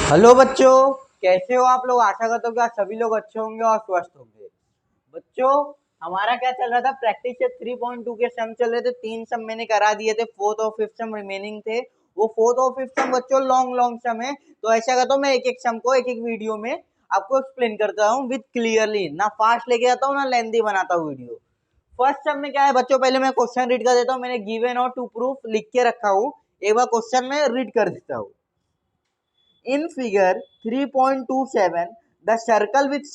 Hello बच्चों, कैसे हो आप लोग। आशा करता हूँ कि आप सभी लोग अच्छे होंगे और स्वस्थ होंगे। बच्चों, हमारा क्या चल रहा था, प्रैक्टिस से 3.2 के सम चल रहे थे। 3 सम मैंने करा दिए थे, फोर्थ और फिफ्थ सम रिमेनिंग थे। वो फोर्थ और फिफ्थ सम बच्चों लॉन्ग सम है, तो ऐसा करता हूँ मैं एक एक सम को एक एक वीडियो में आपको एक्सप्लेन करता हूँ विद क्लियरली, ना फास्ट लेके आता हूँ ना लेंथी बनाता हूँ वीडियो। फर्स्ट सम में क्या है बच्चों, पहले मैं क्वेश्चन रीड कर देता हूँ। मैंने गिवन और टू प्रूफ लिख के रखा हूँ, एक बार क्वेश्चन में रीड कर देता हूँ। In figure 3.27, the circle with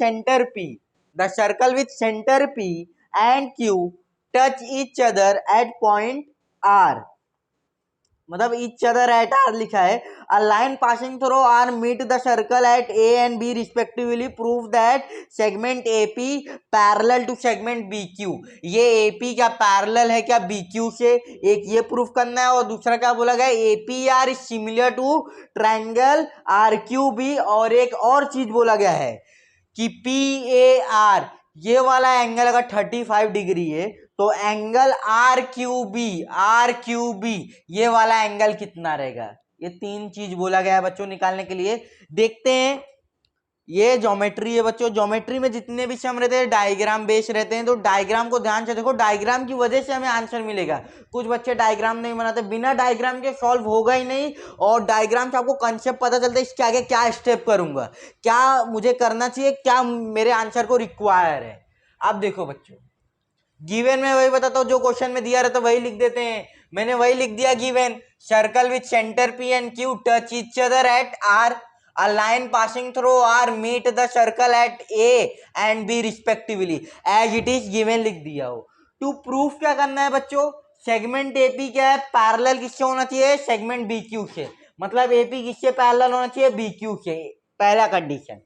center P and Q touch each other at point R. मतलब each other at R लिखा है। A line passing through R meet the circle at A and B respectively. Prove that segment AP parallel to segment BQ. ये AP क्या parallel है क्या BQ से, एक ये प्रूफ करना है। और दूसरा क्या बोला गया, APR is similar to triangle RQB। और एक और चीज बोला गया है कि PAR ये वाला एंगल अगर 35 डिग्री है तो एंगल आर क्यू बी ये वाला एंगल कितना रहेगा। ये तीन चीज बोला गया है बच्चों निकालने के लिए। देखते हैं, ये ज्योमेट्री है बच्चों। ज्योमेट्री में जितने भी सम रहते हैं डायग्राम बेस रहते हैं, तो डायग्राम को ध्यान से देखो। डायग्राम की वजह से हमें आंसर मिलेगा। कुछ बच्चे डायग्राम नहीं बनाते, बिना डायग्राम के सॉल्व होगा ही नहीं। और डायग्राम से आपको कंसेप्ट पता चलता है इसके आगे क्या स्टेप करूंगा, क्या मुझे करना चाहिए, क्या मेरे आंसर को रिक्वायर है। अब देखो बच्चों, गिवन में वही बताता हूँ जो क्वेश्चन में दिया रहता वही लिख देते हैं। मैंने वही लिख दिया, given circle with center P and Q touch each other at R, a line passing through R meet the circle at A and B respectively as it is given लिख दिया हो। टू प्रूफ क्या करना है बच्चों, segment AP क्या है, parallel किससे होना चाहिए, सेगमेंट BQ से। मतलब AP किससे पैरेलल होना चाहिए, BQ से। पहला कंडीशन,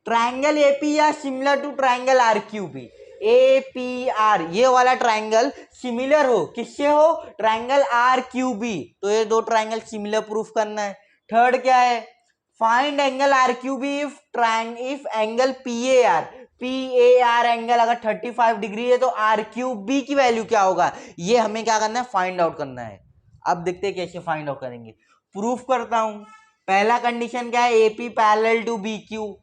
ट्राइंगल एपी या सिमिलर टू ट्राइंगल आरक्यूबी। APR ये वाला ट्राइंगल सिमिलर हो, किससे हो, ट्राइंगल RQB। तो ये दो ट्राइंगल सिमिलर प्रूफ करना है। थर्ड क्या है, find angle RQB if angle PAR angle अगर 35 डिग्री है तो RQB की वैल्यू क्या होगा, ये हमें क्या करना है, फाइंड आउट करना है। अब देखते हैं कैसे फाइंड आउट करेंगे। प्रूफ करता हूं। पहला कंडीशन क्या है, AP पैरेलल टू BQ।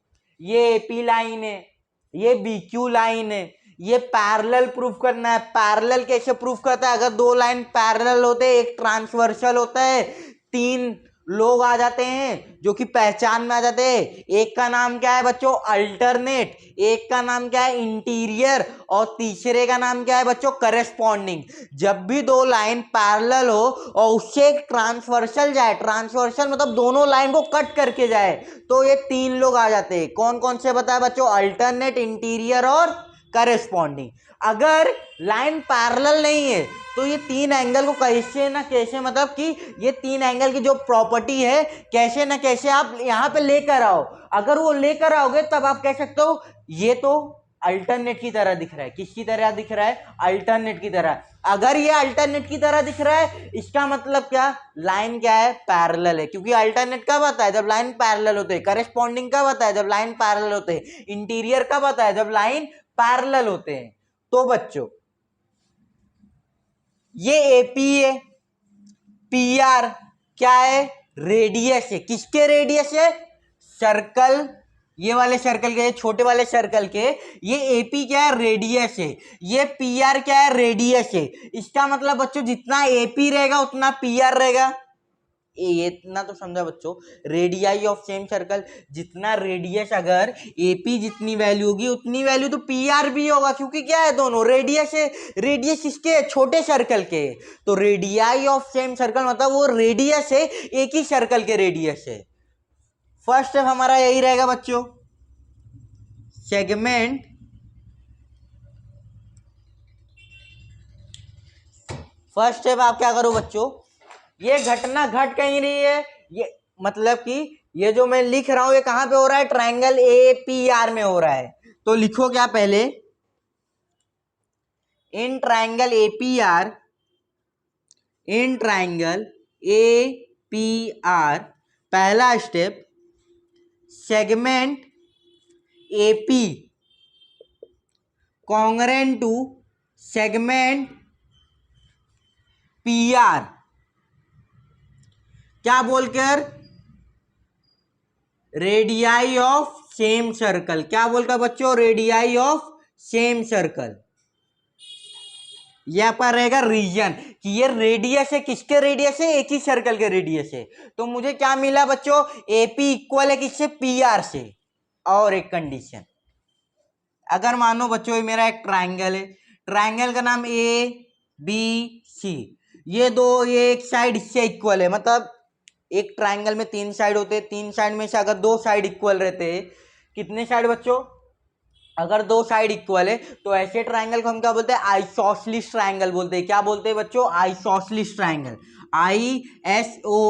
ये AP लाइन है, ये BQ लाइन है, ये पैरेलल प्रूफ करना है। पैरेलल कैसे प्रूफ करता है, अगर दो लाइन पैरेलल होते हैं, एक ट्रांसवर्सल होता है, तीन लोग आ जाते हैं जो कि पहचान में आ जाते हैं। एक का नाम क्या है बच्चों, अल्टरनेट, एक का नाम क्या है, इंटीरियर, और तीसरे का नाम क्या है बच्चों, करेस्पॉन्डिंग। जब भी दो लाइन पैरेलल हो और उससे एक ट्रांसवर्सल जाए, ट्रांसवर्सल मतलब दोनों लाइन को कट करके जाए, तो ये तीन लोग आ जाते हैं। कौन कौन से बताया बच्चों, अल्टरनेट, इंटीरियर और करेस्पॉन्डिंग। अगर लाइन पैरेलल नहीं है तो ये तीन एंगल को कैसे ना कैसे, मतलब कि ये तीन एंगल की जो प्रॉपर्टी है कैसे ना कैसे आप यहां पे लेकर आओ। अगर वो लेकर आओगे तब आप कह सकते हो ये तो अल्टरनेट की तरह दिख रहा है। किसकी तरह दिख रहा है, अल्टरनेट की तरह। अगर ये अल्टरनेट की तरह दिख रहा है, इसका मतलब क्या, लाइन क्या है, पैरेलल है। क्योंकि अल्टरनेट कब आता है, जब लाइन पैरेलल होते हैं। करेस्पॉन्डिंग कब आता है, जब लाइन पैरेलल होते हैं। इंटीरियर कब आता है, जब लाइन पैरेलल होते हैं। तो बच्चों ये AP है, PR क्या है, रेडियस है। किसके रेडियस है, सर्कल, ये वाले सर्कल के, छोटे वाले सर्कल के। ये AP क्या है, रेडियस है। ये PR क्या है, रेडियस है। इसका मतलब बच्चों जितना AP रहेगा उतना PR रहेगा। ये इतना तो समझा बच्चों, रेडियाई ऑफ सेम सर्कल, जितना रेडियस अगर AP जितनी वैल्यू होगी उतनी वैल्यू तो PR भी होगा, क्योंकि क्या है, दोनों रेडियस है। रेडियस किसके, छोटे सर्कल के। तो रेडियाई ऑफ सेम सर्कल मतलब वो रेडियस है, एक ही सर्कल के रेडियस है। फर्स्ट स्टेप हमारा यही रहेगा बच्चों, सेगमेंट फर्स्ट स्टेप आप क्या करो बच्चों, ये घटना घट कहीं रही है, ये मतलब कि ये जो मैं लिख रहा हूं ये कहां पे हो रहा है, ट्राइंगल APR में हो रहा है। तो लिखो क्या पहले, इन ट्राइंगल APR पहला step, segment AP congruent to segment PR क्या बोलकर, रेडियाई ऑफ सेम सर्कल। क्या बोलता बच्चों? Radii of same circle. ये आपका रहेगा रीजन कि ये रेडियस है, किसके रेडियस है? एक ही सर्कल के रेडियस है। तो मुझे क्या मिला बच्चों? एपी इक्वल है किससे? पी आर से। और एक कंडीशन, अगर मानो बच्चों ये मेरा एक ट्राइंगल है, ट्राइंगल का नाम ए बी सी, ये एक साइड इससे इक्वल है, मतलब एक ट्राइंगल में 3 साइड होते हैं, 3 साइड में से अगर 2 साइड इक्वल रहते हैं, कितने साइड बच्चों? अगर 2 साइड इक्वल है तो ऐसे ट्राइंगल को हम क्या बोलते हैं? आइसोसेलेस ट्राइंगल बोलते हैं। क्या बोलते हैं बच्चों? Isosceles triangle. ISOSCELES,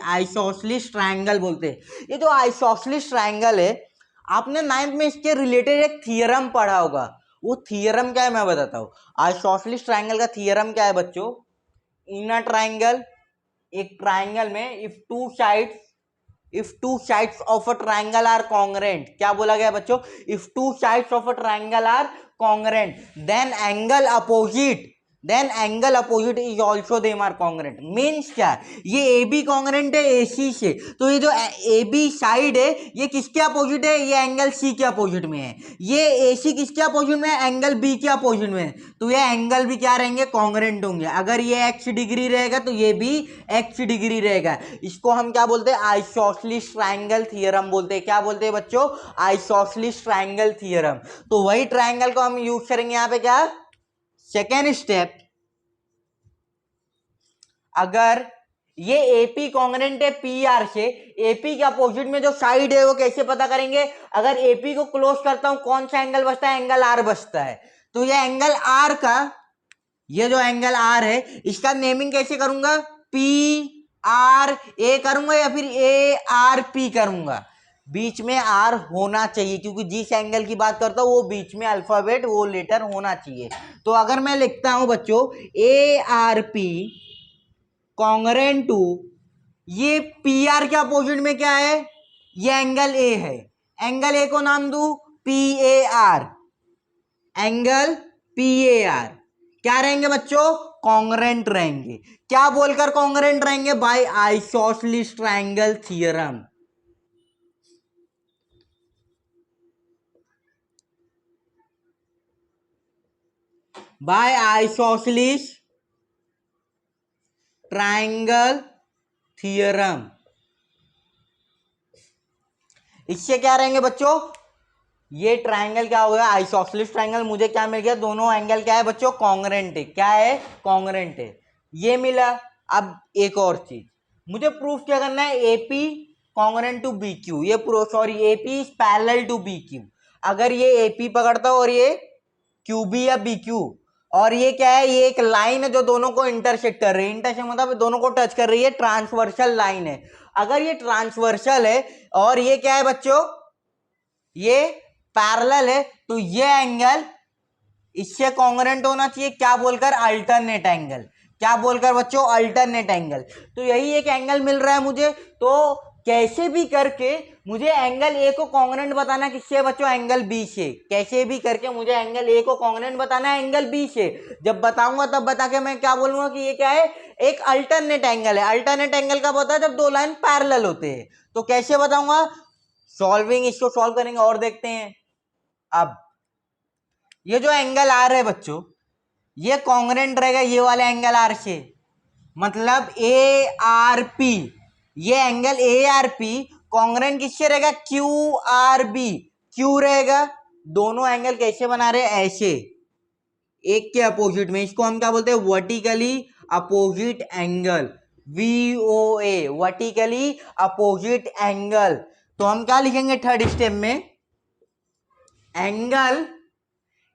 isosceles triangle बोलते हैं। ये जो आइसोसेलेस ट्राइंगल है, आपने 9th में इसके रिलेटेड एक थियरम पढ़ा होगा। वो थियरम क्या है मैं बताता हूँ। आइसोसेलेस ट्राइंगल का थियरम क्या है बच्चों? इन अ ट्राइंगल, एक ट्राइंगल में if two sides of a triangle are congruent, क्या बोला गया बच्चों? If two sides of a triangle are congruent then angle opposite is also them are congruent. Means क्या? ये ए बी कॉन्ग्रेंट है AC से, तो ये जो ए बी साइड है ये किसके अपोजिट है? ये एंगल C के अपोजिट में है। ये AC किसके अपोजिट में है? एंगल B के अपोजिट में है। तो ये एंगल भी क्या रहेंगे? कॉन्ग्रेंट होंगे। अगर ये x डिग्री रहेगा तो ये भी x डिग्री रहेगा। इसको हम क्या बोलते हैं? आइसोसेलेस ट्राइंगल थियरम बोलते हैं। क्या बोलते हैं बच्चों? Isosceles triangle theorem. तो वही ट्राइंगल को हम यूज करेंगे यहाँ पे। क्या सेकेंड स्टेप, अगर ये AP कॉन्ग्रेंट है PR से, AP के अपोजिट में जो साइड है वो कैसे पता करेंगे? अगर AP को क्लोज करता हूं, कौन सा एंगल बचता है? एंगल R बचता है। तो ये एंगल R का, ये जो एंगल R है इसका नेमिंग कैसे करूंगा? PRA करूंगा या फिर ARP करूंगा? बीच में R होना चाहिए, क्योंकि जिस एंगल की बात करता हूं वो बीच में अल्फाबेट, वो लेटर होना चाहिए। तो अगर मैं लिखता हूं बच्चों ARP कॉन्ग्रेंट टू, ये PR के अपोजिट में क्या है? ये एंगल A है। एंगल A को नाम दू PAR, एंगल PAR क्या रहेंगे बच्चों? कॉन्ग्रेंट रहेंगे। क्या बोलकर कॉन्ग्रेंट रहेंगे? By isosceles triangle theorem. By isosceles triangle theorem. इससे क्या रहेंगे बच्चों? ये ट्राइंगल क्या हो गया? Isosceles triangle. मुझे क्या मिल गया? दोनों एंगल क्या है बच्चों? कॉन्ग्रेंट है। क्या है? कॉन्ग्रेंट है। ये मिला। अब एक और चीज मुझे प्रूफ क्या करना है? AP कॉन्ग्रेंट टू BQ, ये AP is parallel to BQ। अगर ये AP पकड़ता हो और ये QB या BQ, और ये क्या है? ये एक लाइन है जो दोनों को इंटरसेक्ट कर रही है। इंटरसेक्ट मतलब दोनों को टच कर रही है, ट्रांसवर्सल लाइन है। अगर ये ट्रांसवर्सल है और ये क्या है बच्चों? ये पैरेलल है, तो ये एंगल इससे कॉन्ग्रेंट होना चाहिए। क्या बोलकर? Alternate angle. क्या बोलकर बच्चों? Alternate angle. तो यही एक एंगल मिल रहा है मुझे। तो कैसे भी करके मुझे एंगल A को कॉन्ग्रेंट बताना है। किससे बच्चों? एंगल B से। कैसे भी करके मुझे एंगल A को कॉन्ग्रेंट बताना है एंगल B से। जब बताऊंगा तब बता के मैं क्या बोलूंगा कि ये क्या है? एक अल्टरनेट एंगल है। अल्टरनेट एंगल कब होता है? जब दो लाइन पैरेलल होते हैं। तो कैसे बताऊंगा? सॉल्विंग, इसको सॉल्व करेंगे और देखते हैं। अब ये जो एंगल R है बच्चों, ये कॉन्ग्रेंट रहेगा ये वाला एंगल R से, मतलब ARP। ये एंगल ARP कॉन्ग्रेंट किससे रहेगा? QRB। क्यू रहेगा। दोनों एंगल कैसे बना रहे हैं? ऐसे, एक के अपोजिट में। इसको हम क्या बोलते हैं? Vertically opposite angle, VOA, vertically opposite angle. तो हम क्या लिखेंगे थर्ड स्टेप में? Angle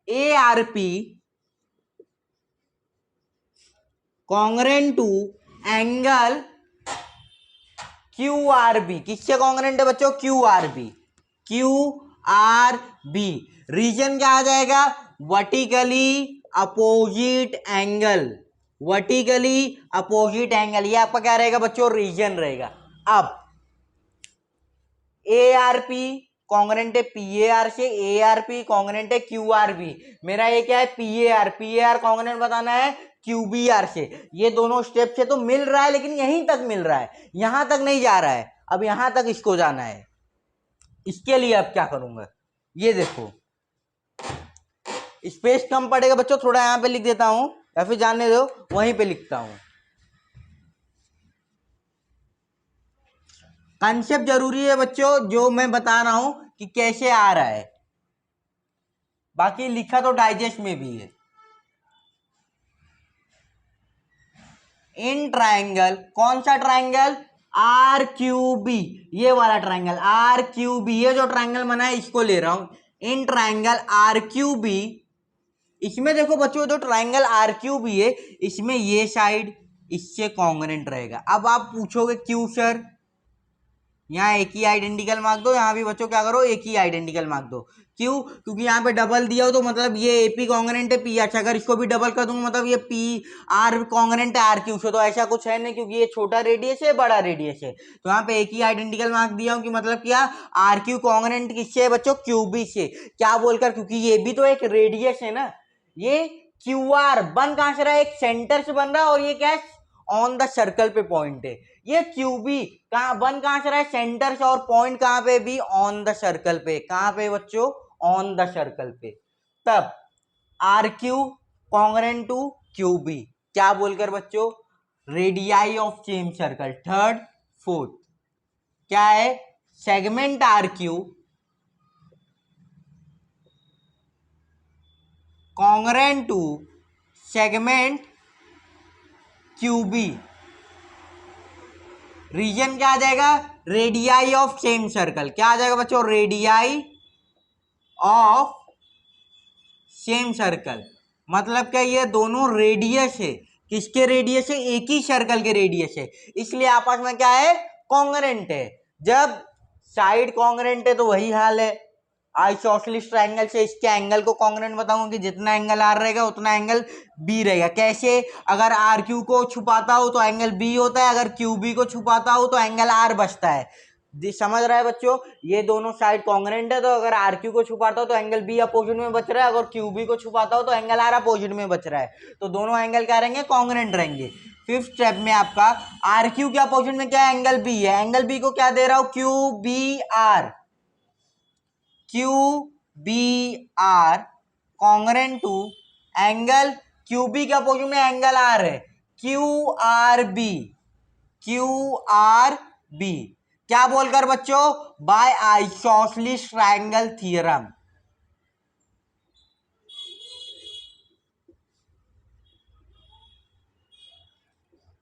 ARP congruent to angle QRB। किससे कॉन्ग्रेंट है बच्चों? QRB। QRB रीजन क्या आ जाएगा? Vertically opposite angle. Vertically opposite angle, ये आपका क्या रहेगा बच्चों? रीजन रहेगा। अब ARP कॉन्ग्रेंट है PAR से, ARP कॉन्ग्रेंट है QRB। मेरा ये क्या है? PAR कॉन्ग्रेंट बताना है QBR से। ये दोनों स्टेप से तो मिल रहा है, लेकिन यहीं तक मिल रहा है, यहां तक नहीं जा रहा है। अब यहां तक इसको जाना है। इसके लिए अब क्या करूंगा, ये देखो स्पेस कम पड़ेगा बच्चों, थोड़ा यहां पे लिख देता हूं या फिर जाने दो वहीं पे लिखता हूं। कंसेप्ट जरूरी है बच्चों, जो मैं बता रहा हूं कि कैसे आ रहा है, बाकी लिखा तो डाइजेस्ट में भी है। इन ट्राइंगल, कौन सा ट्राइंगल, आर क्यू बी, ये वाला ट्राइंगल आर क्यू बी, ये जो ट्राइंगल बना है इसको ले रहा हूं, in triangle R Q B. इसमें देखो बच्चों जो ट्राइंगल आर क्यू बी है, इसमें ये साइड इससे कॉन्ग्रेंट रहेगा। अब आप पूछोगे क्यों सर, यहाँ एक ही आइडेंटिकल मार्क दो, यहाँ भी बच्चों क्या करो एक ही आइडेंटिकल मार्क दो। क्यों, क्योंकि यहाँ पे डबल दिया हो तो मतलब ये एपी कॉन्ग्रेंट है पी आर से, अगर इसको भी डबल कर दूंगा मतलब ये पी आर कॉन्ग्रेंट है आर क्यू से, तो ऐसा कुछ है नहीं क्योंकि ये छोटा रेडियस है बड़ा रेडियस है, तो यहाँ पे एक ही आइडेंटिकल मार्क दिया हूँ कि मतलब क्या आर क्यू कॉन्ग्रेंट किससे है बच्चों, क्यूबी से। क्या बोलकर, क्योंकि ये भी तो एक रेडियस है ना, ये क्यू आर बन कहां से रहा है, एक सेंटर से बन रहा है, और ये क्या है ऑन द सर्कल पे पॉइंट है। ये क्यूबी कहां बन कहां से रहा है, सेंटर से, और पॉइंट कहां पे भी ऑन द सर्कल पे। कहां पे बच्चों, ऑन द सर्कल पे। तब R Q congruent to QB, क्या बोलकर बच्चों, radii of same circle. Third fourth क्या है, segment R Q congruent to segment QB. Reason क्या आ जाएगा, रेडियाई ऑफ सेम सर्कल। क्या आ जाएगा बच्चों, रेडियाई ऑफ सेम सर्कल। मतलब क्या, ये दोनों रेडियस है, किसके रेडियस है, एक ही सर्कल के रेडियस है, इसलिए आपस में क्या है, कॉन्ग्रेंट है। जब साइड कॉन्ग्रेंट है तो वही हाल है, आइसोसेलेस ट्रायंगल से इसके एंगल को कॉन्ग्रेंट बताऊंगा कि जितना एंगल आर रहेगा उतना एंगल बी रहेगा। कैसे, अगर आर क्यू को छुपाता हो तो एंगल बी होता है, अगर क्यू बी को छुपाता हो तो एंगल आर बचता है। समझ रहा है बच्चों, ये दोनों साइड कॉन्ग्रेंट है, तो अगर आर क्यू को छुपाता हो तो एंगल बी अपोजिट में बच रहा है, अगर क्यू बी को छुपाता हो तो एंगल आर अपोजिट में बच रहा है, तो दोनों एंगल क्या रहेंगे, कॉन्ग्रेंट रहेंगे। फिफ्थ स्टेप में आपका आर क्यू के अपोजिट में क्या है, एंगल बी है, एंगल बी को क्या दे रहा हूं, Q B R, Q B R congruent to angle Q B के अपोजिट में एंगल आर है, Q R B, Q R B. क्या बोलकर बच्चों, by isosceles triangle theorem.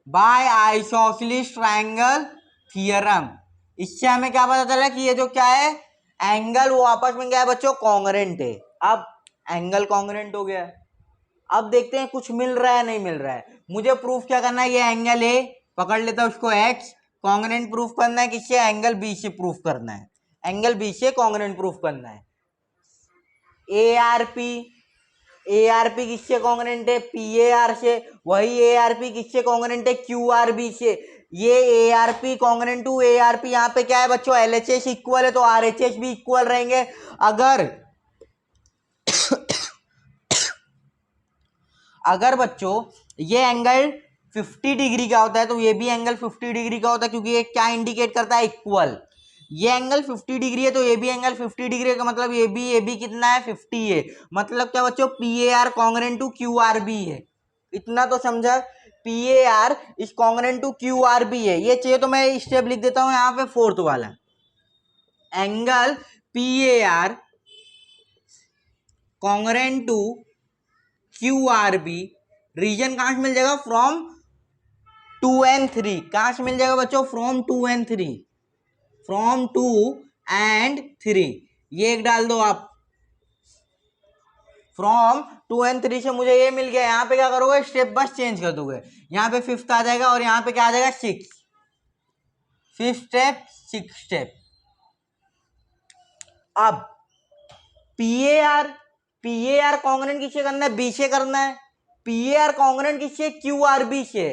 By isosceles triangle theorem, इससे हमें क्या पता चला कि ये जो क्या है एंगल, वो आपस में क्या है बच्चों, कॉन्ग्रेंट है। अब एंगल कॉन्ग्रेंट हो गया, अब देखते हैं कुछ मिल रहा है नहीं मिल रहा है। मुझे प्रूफ क्या करना है, ये एंगल ए पकड़ लेता है उसको एक्स, कॉन्ग्रेंट प्रूफ करना है किससे, एंगल बी से प्रूफ करना है, एंगल बी से कॉन्ग्रेंट प्रूफ करना है। A R P, A R P किससे कॉन्ग्रेंट है, पी ए आर से, वही ए आर पी किससे कॉन्ग्रेंट है, क्यू आर बी से। ये A R P congruent to A R P, यहाँ पे क्या है बच्चों, एल एच एस इक्वल है तो आर एच एस भी इक्वल रहेंगे। अगर अगर बच्चों ये एंगल 50 डिग्री का होता है तो ये भी एंगल 50 डिग्री का होता है, क्योंकि ये क्या इंडिकेट करता है, इक्वल। ये एंगल 50 डिग्री है तो ये भी एंगल 50 डिग्री का मतलब ये भी कितना है, 50 है। मतलब क्या बच्चों, P A R congruent to Q R B है, इतना तो समझा, P A R is congruent to Q R B है। ये चाहिए तो मैं स्टेप लिख देता हूं यहाँ पे, फोर्थ वाला angle P A R congruent to Q R B. Reason कहां से मिल जाएगा, फ्रॉम 2 and 3, कहां से मिल जाएगा बच्चों, फ्रॉम 2 and 3, फ्रॉम 2 and 3, ये एक डाल दो आप, फ्रॉम 2 and 3 से मुझे ये मिल गया। यहां पे क्या करोगे, स्टेप बस चेंज कर दोगे, यहां पे फिफ्थ आ जाएगा और यहां पे क्या आ जाएगा, six, fifth step six step. अब पी ए आर कॉन्ग्रेंट किससे करना है, बी से करना है, पी ए आर कॉन्ग्रेंट किससे, क्यू आर बी से,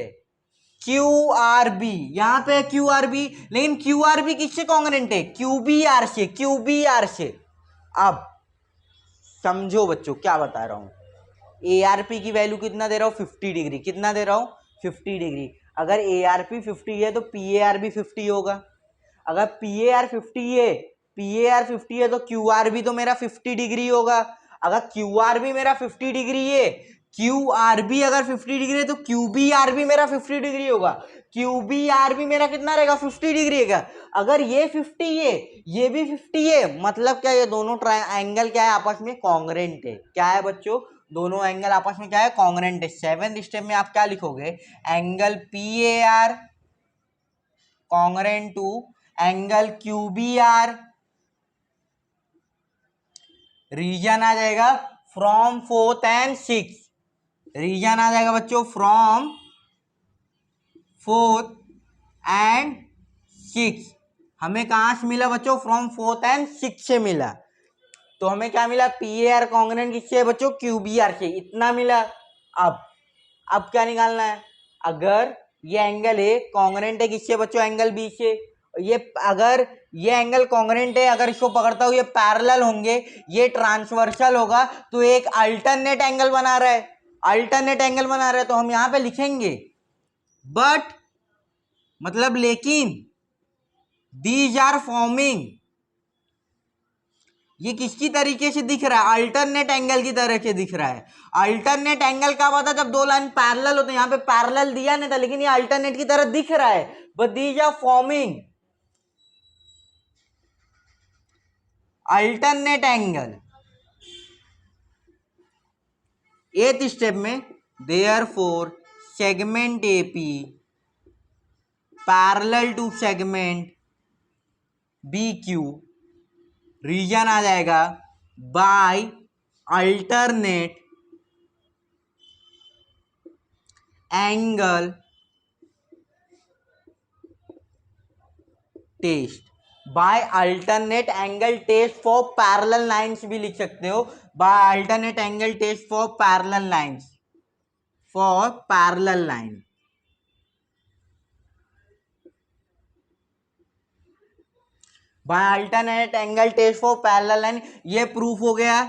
क्यू आर बी, यहां पे क्यू आर बी, लेकिन क्यू आर बी किससे कॉन्ग्रेंट है, क्यू बी आर से, क्यू बी आर से। अब समझो बच्चों क्या बता रहा हूं, ए आर पी की वैल्यू कितना दे रहा हूं, 50 डिग्री, कितना दे रहा हूं, 50 डिग्री। अगर ए आर पी 50 है तो पी ए आर भी 50 होगा। अगर पी ए आर 50 है तो क्यू आर भी तो मेरा 50 डिग्री होगा। अगर क्यू आर भी मेरा 50 डिग्री है, क्यू आर भी अगर 50 डिग्री है तो क्यू बी आर भी मेरा 50 डिग्री होगा। क्यू बी आर भी मेरा कितना रहेगा, 50 डिग्री का। अगर ये 50 है, ये भी 50 है, मतलब क्या, ये दोनों एंगल क्या है, आपस में कॉन्ग्रेंट है। क्या है बच्चों, दोनों एंगल आपस में क्या है, कॉन्ग्रेंट है। 7th स्टेप में आप क्या लिखोगे, angle P A R congruent to angle Q B R. Reason आ जाएगा from 4th and 6th, reason आ जाएगा बच्चों फ्रॉम 4th and 6th। हमें कहां से मिला बच्चों, फ्रॉम 4th and 6th से मिला। तो हमें क्या मिला, पी ए आर कॉन्ग्रेंट किससे है बच्चों, क्यू बी आर से, इतना मिला। अब क्या निकालना है, अगर ये एंगल है कॉन्ग्रेंट है किससे बच्चों, एंगल बी से। ये अगर ये एंगल कॉन्ग्रेंट है, अगर इसको पकड़ता हूं ये पैरेलल होंगे, ये ट्रांसवर्सल होगा, तो एक अल्टरनेट एंगल बना रहा है, अल्टरनेट एंगल बना रहा है। तो हम यहां पे लिखेंगे बट, मतलब लेकिन, दीज आर फॉर्मिंग, ये किसकी तरीके से दिख रहा है, अल्टरनेट एंगल की तरह से दिख रहा है। अल्टरनेट एंगल कब आता है, जब दो लाइन पैरेलल होते हैं। यहाँ पे पैरेलल दिया नहीं था, लेकिन ये अल्टरनेट की तरह दिख रहा है, but these are forming alternate angle. 8th step में, therefore segment AP parallel to segment B Q, reason आ जाएगा by alternate angle test, by alternate angle test for parallel lines भी लिख सकते हो, by alternate angle test for parallel lines, for parallel line. By alternate angle test for parallel line, ये proof हो गया।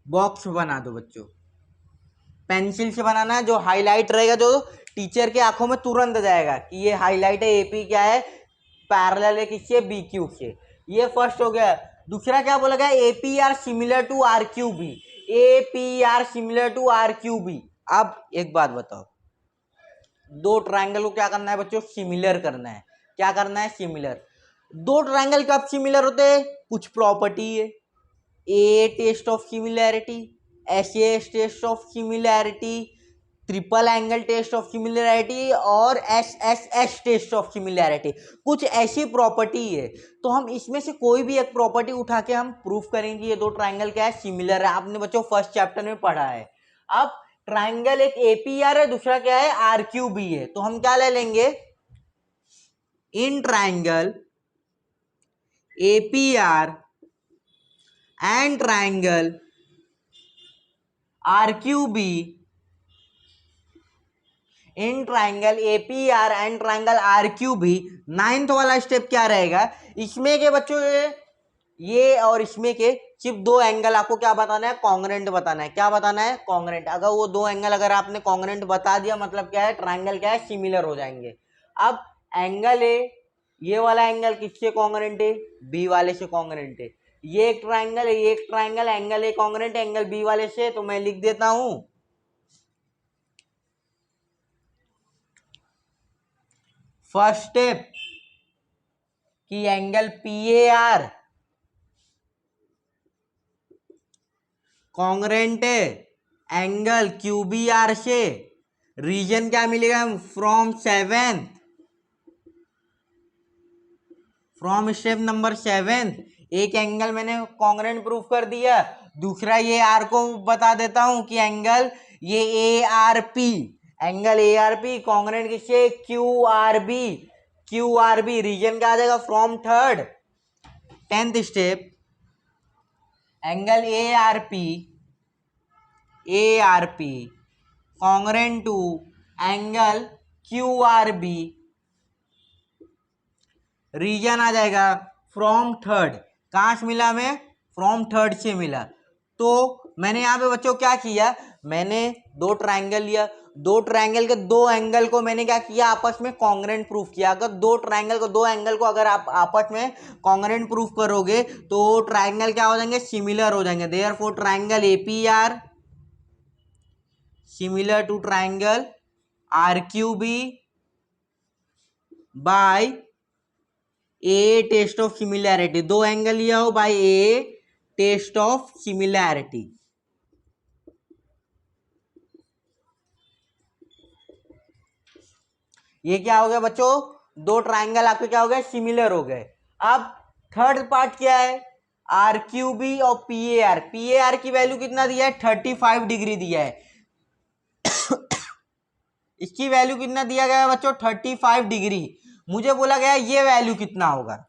Box बना दो बच्चों, पेंसिल से बनाना है, जो हाईलाइट रहेगा जो टीचर के आंखों में तुरंत जाएगा कि ये हाईलाइट है, एपी क्या है, पैरेलल है किससे, बी क्यू से। ये फर्स्ट हो गया। दूसरा क्या बोला गया, AP R similar to R Q B, AP R similar to R Q B. अब एक बात बताओ, दो ट्राइंगल को क्या करना है बच्चों, सिमिलर करना है। क्या करना है, सिमिलर। दो ट्राइंगल कब सिमिलर होते हैं, कुछ प्रॉपर्टी है, A test of similarity, S test of similarity, triple angle test of similarity और एस टेस्ट ऑफ सिमिलैरिटी, कुछ ऐसी प्रॉपर्टी है। तो हम इसमें से कोई भी एक प्रॉपर्टी उठा के हम प्रूफ करेंगे ये दो ट्राइंगल क्या है, सिमिलर है। आपने बच्चों फर्स्ट चैप्टर में पढ़ा है। अब ट्राइंगल एक एपीआर है, दूसरा क्या है, आर क्यू बी है। तो हम क्या ले लेंगे, in triangle APR and triangle R Q B, in triangle APR and triangle R Q B. 9th वाला स्टेप क्या रहेगा, इसमें के बच्चों ये और इसमें के सिर्फ दो एंगल आपको क्या बताना है, कॉन्ग्रेंट बताना है। क्या बताना है, कॉन्ग्रेंट। अगर वो दो एंगल अगर आपने कॉन्ग्रेंट बता दिया, मतलब क्या है, ट्राइंगल क्या है, सिमिलर हो जाएंगे। अब एंगल है, ये वाला एंगल किससे कॉन्ग्रेंट है, बी वाले से कॉन्ग्रेंट है। ये एक ट्राइंगल है, ये एक triangle, angle A congruent angle B वाले से। तो मैं लिख देता हूं फर्स्ट स्टेप कि angle P A R congruent है एंगल क्यू बी आर से। रीजन क्या मिलेगा, फ्रॉम स्टेप नंबर 7 एक एंगल मैंने कॉन्ग्रेंट प्रूफ कर दिया। दूसरा ये आर को बता देता हूं कि एंगल ये A R P, angle A R P congruent किससे, क्यू आर बी। रीजन क्या आ जाएगा, from 10th step angle A R P congruent to angle Q R B. Reason आ जाएगा फ्रॉम 3rd। कहां से मिला हमें, फ्रॉम 3rd से मिला। तो मैंने यहाँ पे बच्चों क्या किया, मैंने दो ट्राइंगल लिया, दो ट्रायंगल के दो एंगल को मैंने क्या किया, आपस में कॉन्ग्रेंट प्रूफ किया। अगर दो ट्रायंगल को, दो एंगल को अगर आप आपस में कॉन्ग्रेंट प्रूफ करोगे तो ट्रायंगल क्या हो जाएंगे, सिमिलर हो जाएंगे। Therefore triangle APR similar to triangle RQB by A test of similarity. दो एंगल लिया हो by A test of similarity. ये क्या हो गया बच्चों, दो ट्रायंगल आपके क्या हो गए, सिमिलर हो गए। अब थर्ड पार्ट क्या है, आर क्यू बी और P A R. P A are की वैल्यू कितना दिया है, 35 डिग्री दिया है। इसकी वैल्यू कितना दिया गया है बच्चों, 35 डिग्री। मुझे बोला गया ये वैल्यू कितना होगा,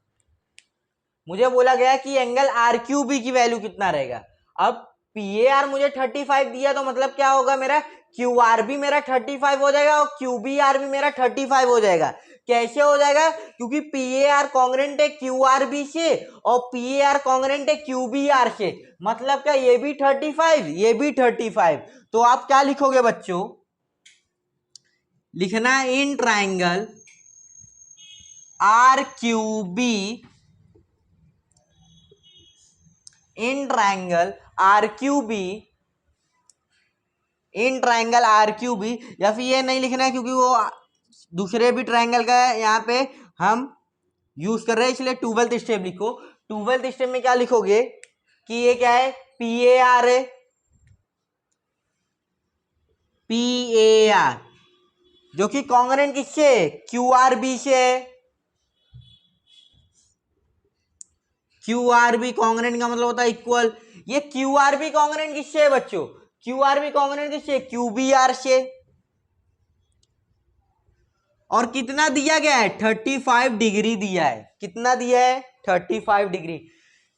मुझे बोला गया कि एंगल आर क्यू बी की वैल्यू कितना रहेगा। अब पी ए आर मुझे 35 दिया तो मतलब क्या होगा, मेरा क्यू आर भी मेरा 35 हो जाएगा और क्यू बी आर भी मेरा 35 हो जाएगा। कैसे हो जाएगा, क्योंकि पी ए आर कॉन्ग्रेंट है क्यू आर बी से और पी ए आर कॉन्ग्रेंट है क्यू बी आर से। मतलब क्या, ये भी 35 ये भी 35। तो आप क्या लिखोगे बच्चों, लिखना in triangle R Q B, in triangle R Q B, in triangle R Q B. या फिर ये नहीं लिखना है क्योंकि वो दूसरे भी ट्राइंगल का है, यहाँ पे हम यूज कर रहे हैं इसलिए 12th स्टेप लिखो। 12th स्टेप में क्या लिखोगे कि ये क्या है, पी ए आर है, पी ए आर जो कि कॉन्ग्रेंट किससे, क्यू आर बी से है। क्यू आर बी कॉन्ग्रेंट का मतलब होता है इक्वल। ये क्यू आर बी कॉन्ग्रेंट किससे है बच्चों, क्यू आर बी कॉन्ग्रेंट किससे, क्यू बी आर से। और कितना दिया गया है, 35 डिग्री दिया है। कितना दिया है, 35 डिग्री।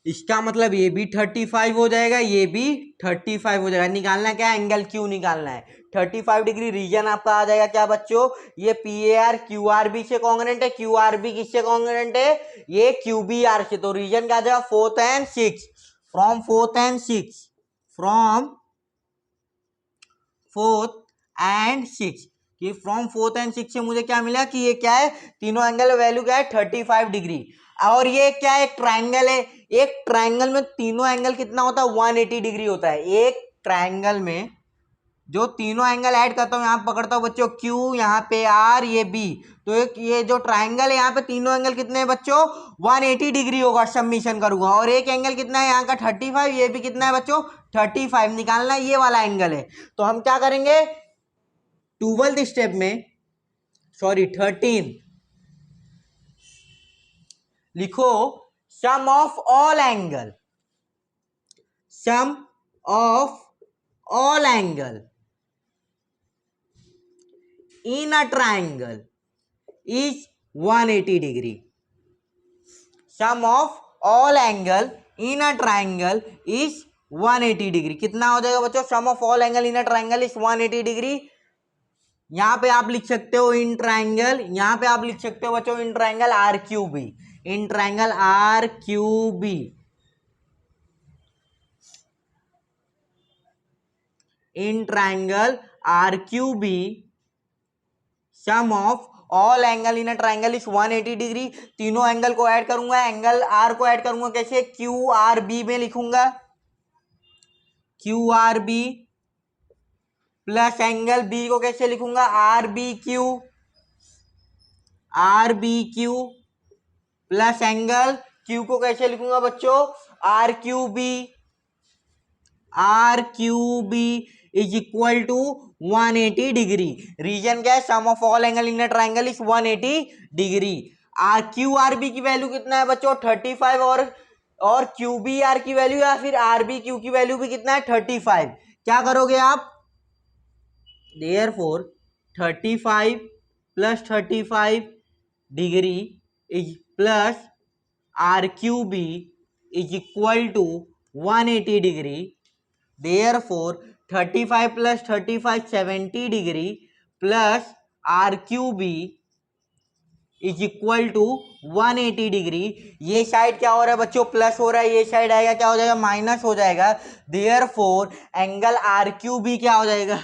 इसका मतलब ये भी 35 हो जाएगा, ये भी 35 हो जाएगा। निकालना क्या है, एंगल क्यू निकालना है। 35 डिग्री रीजन आपका आ जाएगा क्या बच्चों, ये P A R Q R B से कॉन्ग्रेंट है, क्यू आर बी किससे कॉन्ग्रेंट है, ये क्यू बी आर से। तो रीजन क्या आ जाएगा, 4th and 6th। From 4th and 6th, from 4th and 6th, कि फ्रॉम 4th and 6th से मुझे क्या मिला कि ये क्या है, तीनों एंगल वैल्यू क्या है, 35 डिग्री। और ये क्या है, एक ट्राइंगल है। एक ट्राइंगल में तीनों एंगल कितना होता है, 180 डिग्री होता है। एक ट्राइंगल में जो तीनों एंगल ऐड करता हूँ, यहाँ पकड़ता हूँ बच्चों Q, यहाँ पे R, ये B। तो एक ये जो ट्राइंगल है यहाँ पे तीनों एंगल कितने हैं बच्चों, 180 डिग्री होगा, सबमिशन करूंगा। और एक एंगल कितना है यहाँ का, 35, ये भी कितना है बच्चों, 35 निकालना है, ये वाला एंगल है। तो हम क्या करेंगे 12th स्टेप में, सॉरी 13, लिखो sum of all angle, sum of all angle in a triangle is 180 degree. Sum of all angle in a triangle is 180 degree. कितना हो जाएगा बच्चों, sum of all angle in a triangle is 180 degree। यहाँ पे आप लिख सकते हो इन ट्राइंगल, यहाँ पे आप लिख सकते हो बच्चों in triangle R Q B, in triangle R Q B, in triangle R Q B sum of all angle in a triangle is 180 degree. तीनों एंगल को ऐड करूंगा, एंगल आर को ऐड करूंगा कैसे, क्यू आर बी में लिखूंगा, Q R B plus angle B को कैसे लिखूंगा, R B Q, R B Q plus angle Q को कैसे लिखूंगा बच्चों, R Q B, R Q B is equal to 180 degree. Reason क्या है, sum of all angle in a triangle is 180 degree. R Q R B की value कितना है बच्चों, 35, और क्यू बी आर की वैल्यू या फिर आर बी क्यू की वैल्यू भी कितना है, 35। क्या करोगे आप, therefore 35 plus 35 degree is plus R Q B is equal to 180 degree. Therefore 35 plus 35 70 degree plus R Q B is equal to 180 degree. ये साइड क्या हो रहा है बच्चों, प्लस हो रहा है, ये साइड आएगा क्या हो जाएगा, माइनस हो जाएगा। Therefore angle R Q B क्या हो जाएगा,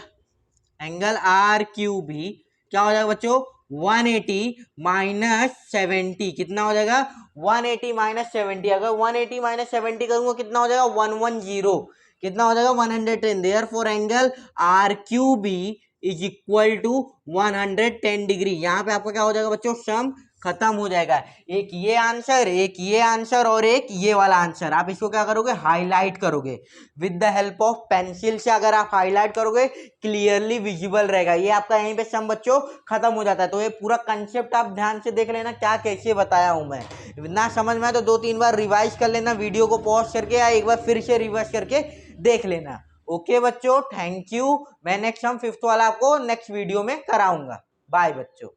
एंगल आर क्यू भी क्या हो जाएगा बच्चों 180 माइनस 70 कितना हो जाएगा 180 माइनस 70 अगर 180 माइनस 70 करूंगा कितना हो जाएगा 110 कितना हो जाएगा 110 therefore angle R Q B is equal to 110 degree. यहाँ पे आपका क्या हो जाएगा बच्चों सम खत्म हो जाएगा। एक ये आंसर और एक ये वाला आंसर। आप इसको क्या करोगे हाईलाइट करोगे with the help of pencil से। अगर आप हाईलाइट करोगे क्लियरली विजिबल रहेगा। ये आपका यहीं पे सम बच्चों खत्म हो जाता है। तो ये पूरा कंसेप्ट आप ध्यान से देख लेना क्या कैसे बताया हूं मैं। ना समझ में आए तो 2-3 बार रिवाइज कर लेना, वीडियो को पॉज करके या एक बार फिर से रिवाइज करके देख लेना। ओके बच्चों, थैंक यू। मैं नेक्स्ट सम 5th वाला आपको नेक्स्ट वीडियो में कराऊंगा। बाय बच्चों।